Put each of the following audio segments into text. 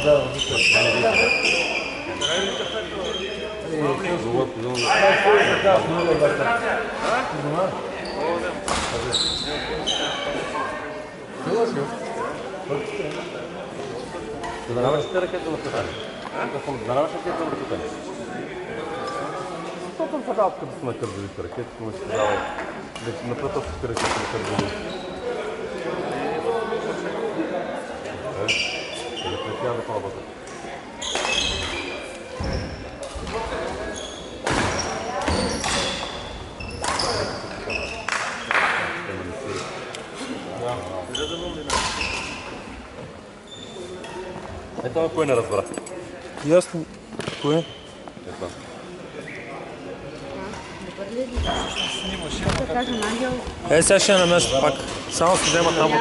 Задаваш ли ракета на питане? Задаваш ли ракета на питане? Що съм сега като са на кърдовите ракети, но си казава на пътовските ракети на кърдовите? Или третия да пробата? Ето кой не разбра. Ясно. Кое? Ето. Сега ще я намеша пак. Само се взема там.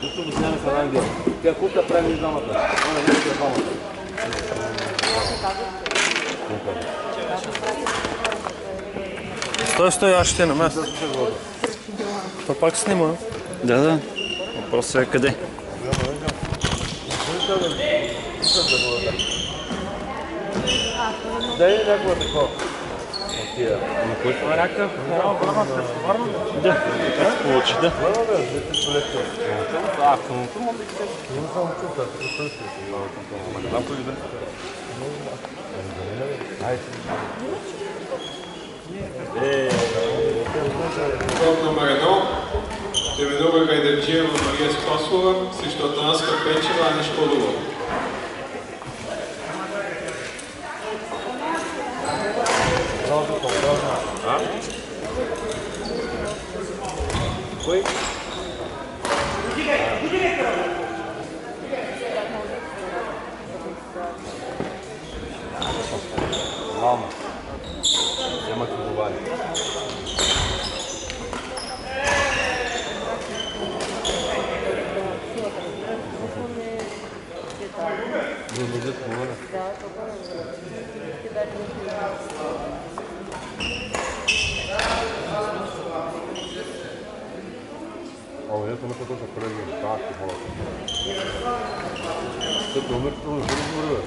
Тук ми сняме с Ангел. Тя кука прави двамата. Она не е двамата. Стой, аз ще я намеся. То пак снима. Да. Въпросът е къде? Дай някаква такова. На кой това някакъв? Да, как се получи, да. Автомобилно може да се не само чута, Ход номер 1. Именува Гайдарджиева Мария Спасова срещу Атанаска Печева Ани Шкодова. Кой? Мама. Няма да говори. Ето ме като са колеги, как е хората. Като умер, това не го говори,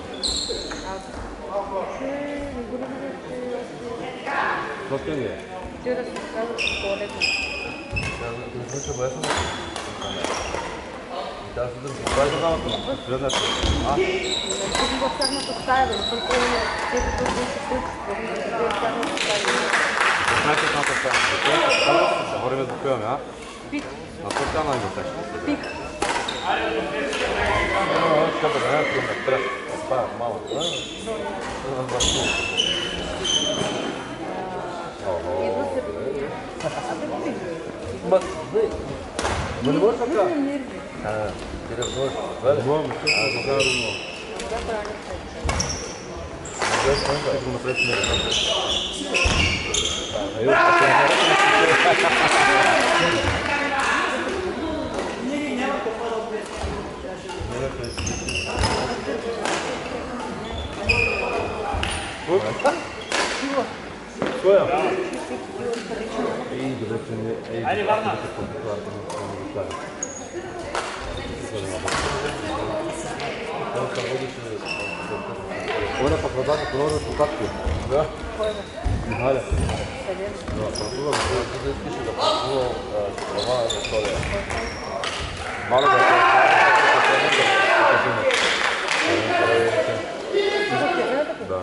Какво ще ни е? Вчера си казах, че туалетно. Не съм бесен. Тя се държи. Това е за дамата. Следната. Тук в тяхната стая, да не съм положил. Тези тук се случи. В тяхната стая. Знаете едната стая. Говорим да пиваме, а? Пик. На това тя на Ангел Пик. Скъпа да не е трес. Това е малък. Идва се. Ма не можеш така? Нерви. Ти да можеш. Не мога, ми ще да кажа да мога. Ще го напред не да. Коя? Добре, че не е. Айде, Варна! Оля пък водата по нови покатки. Да. Михаля. Да, практува, да искаше да практува права за история. Мало да е да.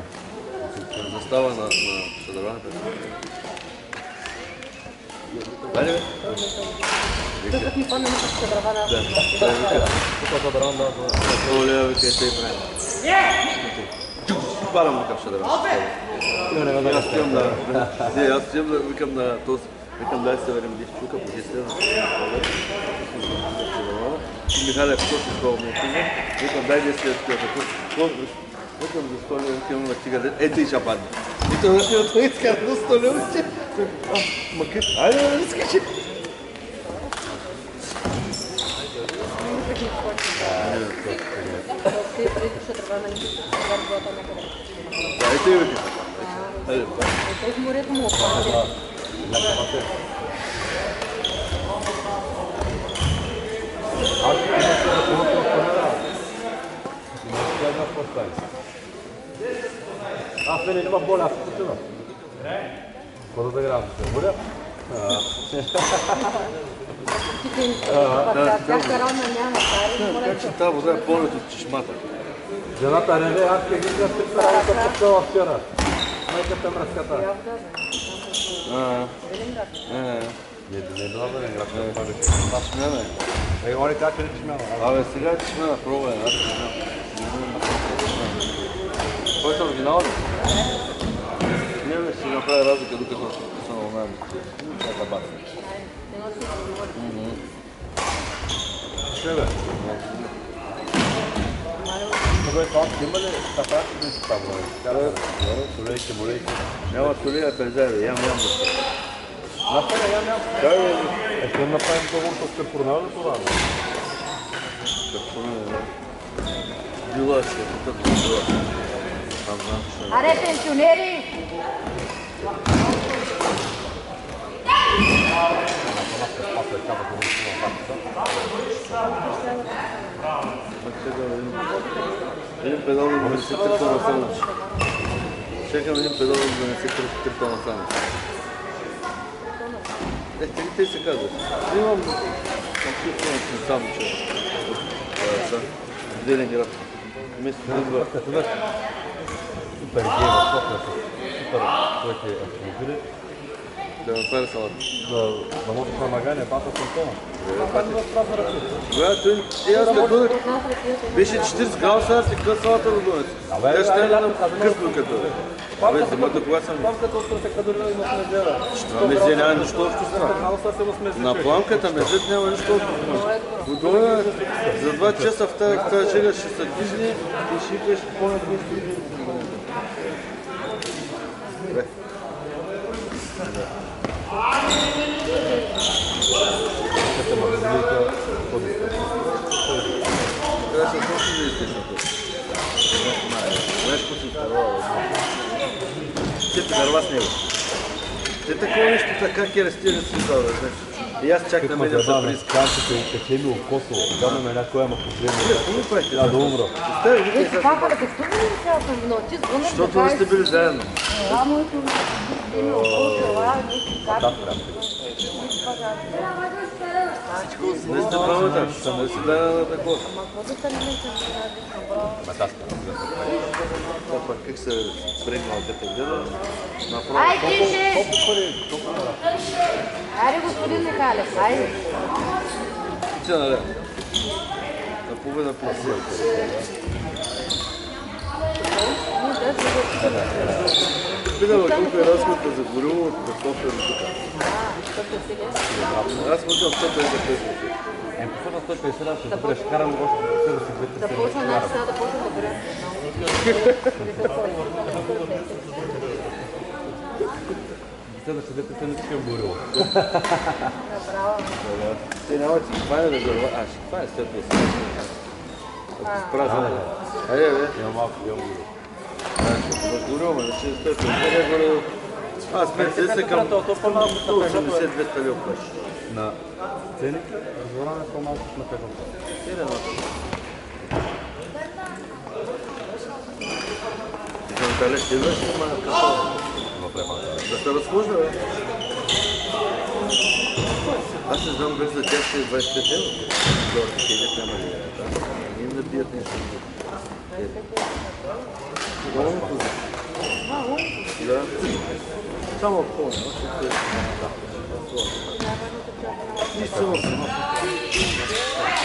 Застава на съдържанието. Дали бе? Тук ми помня на съдържана. Да. Тук съдържана да. Оля, вика, те прави. Парам викам съдържана. Аз отивам да викам на този. Викам дай се верим лиш тук по жестена. Михаля, какво си това му отивам? Викам дай да се такова. Викам за столя, викам на цигарет. Ето и ще падне. И той отива иска на столя, уче. Макър, айде да не скачи. Ето и викам. Айде. Ето морето му опада. Аз Аз не има боля, аз се чувам. Какво да играм? Боля? Всяка равна няма пари. Как че тази вода е пълнят от чешмата? Жената не бе, аз ке ги гледам трипа работа пчела вчера. Майката мръската. Не е била Велинград, не е това беше. Това смяна е. Он каза, че не чешмяна. Абе, сега е чешмяна, пробвай. Който е оригинал ли? Не, бе, ще направи разлика, докато се наумеем. Чака бата. Ще бе. Добре, това има ли така, че не си там? Толейки, молейки. Няма толия пезари, ям да се. Направя, ям. Ще направим договор с Кърпурнал или това? Кърпурнал, да. Била ще, като била. Там знам, че... Аре, пенсионери! Един педал да не се тръпта на санъч. Чекам един педал да не се тръпта на санъч. Те се казват. Имам чувствам сам, че съм в Велинград. Вместо да идва. Супер гейма, супер твоите автомобили. Да направи салат. Да можеш на магане, бата симптома. Аз като бъдах, беше 40 градуса, аз си къс салата да донеси. Тя ще е на къс докато. Абе, зимата кога съм... Пламката от кадърля има смезера. На мезе няма нищо общо с това. На пламката мезет няма нищо общо с това. Отдолу за 2 часа в тази жега ще са движни и ще икаш по-над нищо. Трябва да се точно да изтесна. Знаеш какво си вкарва? Ти вкарва с него. Те такова нещо така керестира си това, да знаеш. И аз чак на мен да се приска. Канците и печели окосо. Даме някоя ма последния. Какво правите? Да умра. Вие си папа да те студили ли сега съм вино? Ти сгънеш да Защото не сте били заедно. моето име около това, нещо как. Не сте двамата, не си дай на такова. Ама какво да стане не съм Това пък как се спрегнал те гледа? Ай, тише! Айде, господин Михалев, айде. Ти нали? На победа пласия. Питаме колко е разходът за гориво от София до тук. Аз мъдам 150 песни. По 150 ще добре, ще карам още да си двете Да почна значи сега да почна да берем. следващите двете седмици ще гориво. Направо. Те няма ти хване да дърва. А, ще хване след да се празна. Айде, бе. Има малко, имам гориво. Гориво, ме, че 150 гориво. Аз ме се към 180-200 лева плащ. На цените, разговораме по-малко на 500. Далеч ще идваш, има какво? Да се разхожда, бе. Аз не знам без за тях ще е 25 евро. Долу ще идет, няма ли. Не им набият нещо. Долу му поза. Да. Само по-не.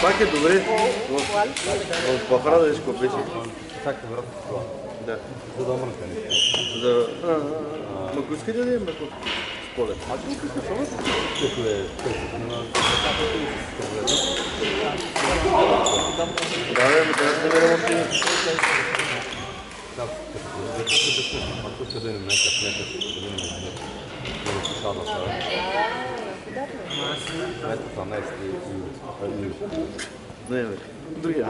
Пак е добре. В Бахара да виж какво беше. Чакай, вероятно това. Да. За да мрънка нещо. За... Ма искате да имаме според? Което е Да, ме трябва да намерим още. ако ще да имаме някакъв слушална става. Ето 18 юли. Не, бе. Другия.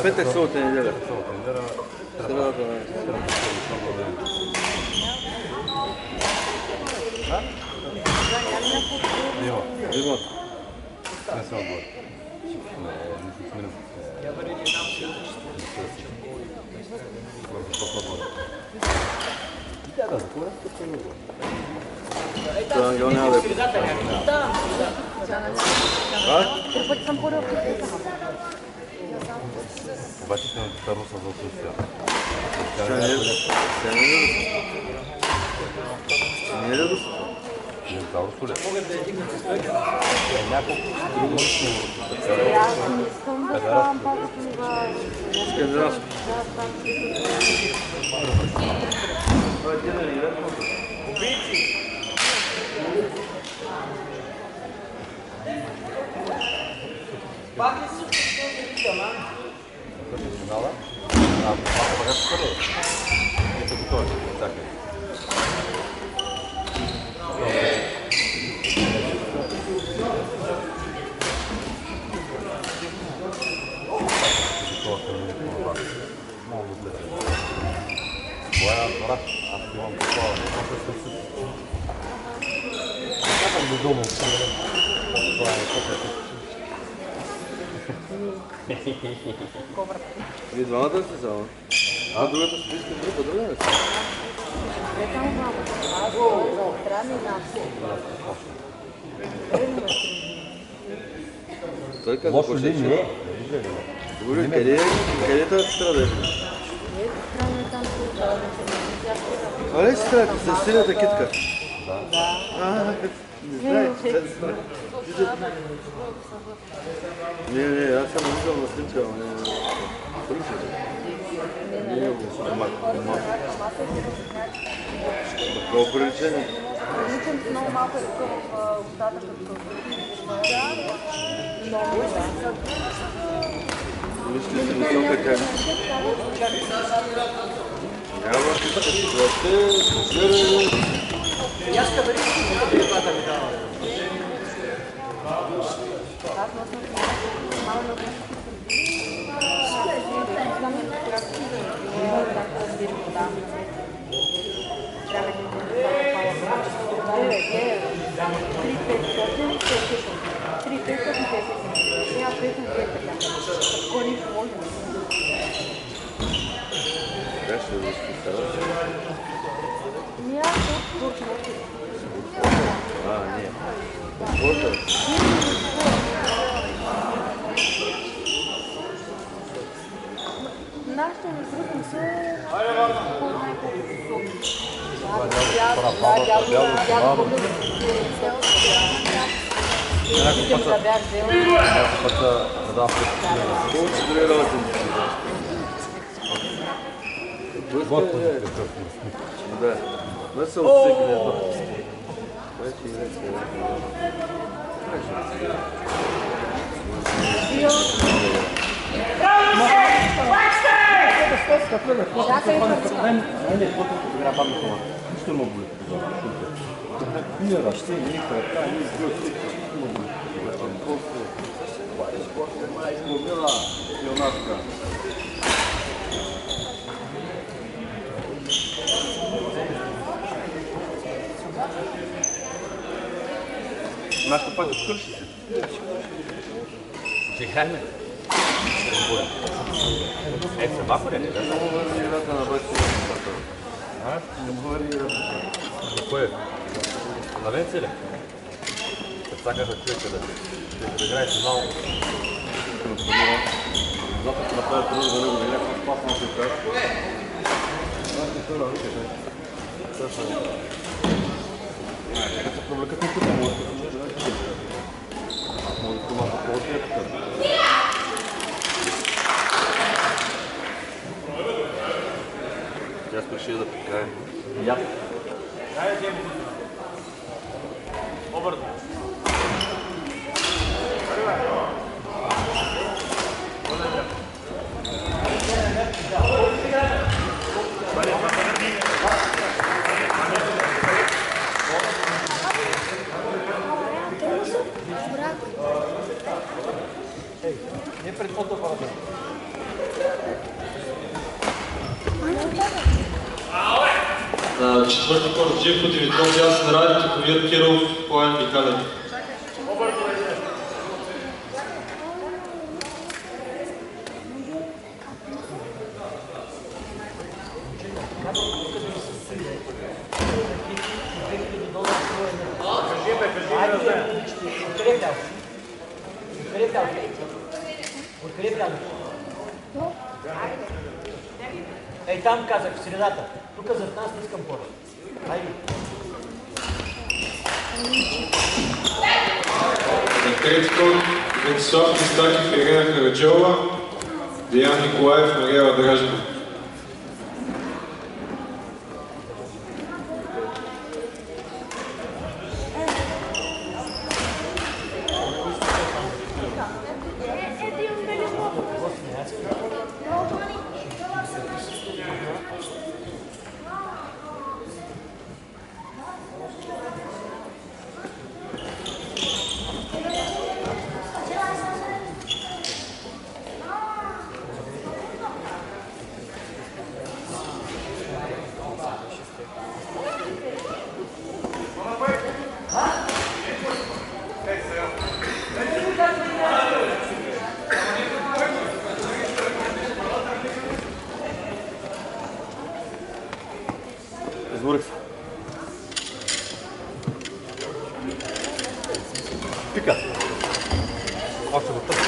Петък, събота и неделя. Средата на... Има. Има. Не съм отбор. Това Ангел няма да е. Три пъти съм порил в купета. Обаче сме първо са за отсъствие. Не е да се. Динозаврус ли? Аз не искам да ставам по-такива. Скандинавско. Пак ли всичко ще да видим, а? Финала? Пага се първо. Не са готови. Чакай. Боя двора, аз имам такова. Чакам до дома. Това е Вие двамата сте само. А другата списка група, друга не сте. Не само малко. Аз за охрана и нас. Той каза, какво ще е? Добре, къде е тази сестра да е? Не е охрана там, Това ли е сестрата с синята китка? да. Не знаех, сестра. Не, аз съм виждал на снимка, но не... Не е го Какво приличение? Приличам си много малко е тук в устата, като много да. Мисли си висока тя. Няма китка, това Яшка бери, това да ми дава. Аз носно малко на нашите групи не са да. Не са отсекли. Нашето пак скърши се. Чехайме. Се вакуре? Играта на бачи. Не говори Кое? На венци ли? Като сакаха човека да играе финал. Зато ще направя трудно за него, да някакво спасно се кажа. Как се привлекат никога, може да се може да малко по-ответ. Тя спеши да прикае. Я. Обърна. Не пред фотоапарата. Четвърти корт Живко Димитров, Ясен Радев, Тихомир Киров, Поем Михалев. Откъде вляза? Откъде вляза? Откъде вляза? Ей, там казах, в средата. Тук зад нас не искам хора. Хайде. На трети код Венцислав Христаков и Ирена Караджова, Деян Николаев, Марияла Дражина. Изборих се. Пика. Още го тъпка.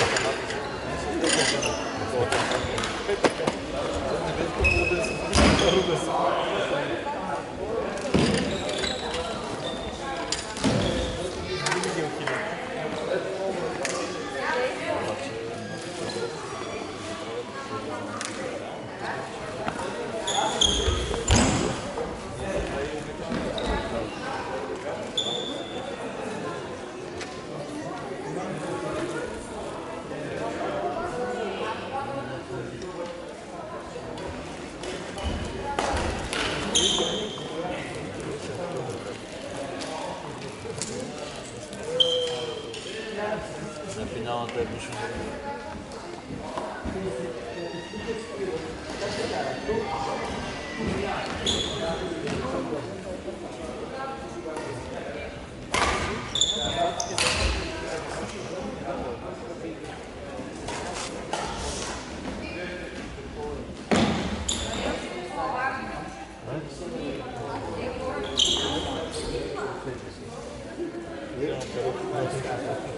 На финалната е душно. Thank you.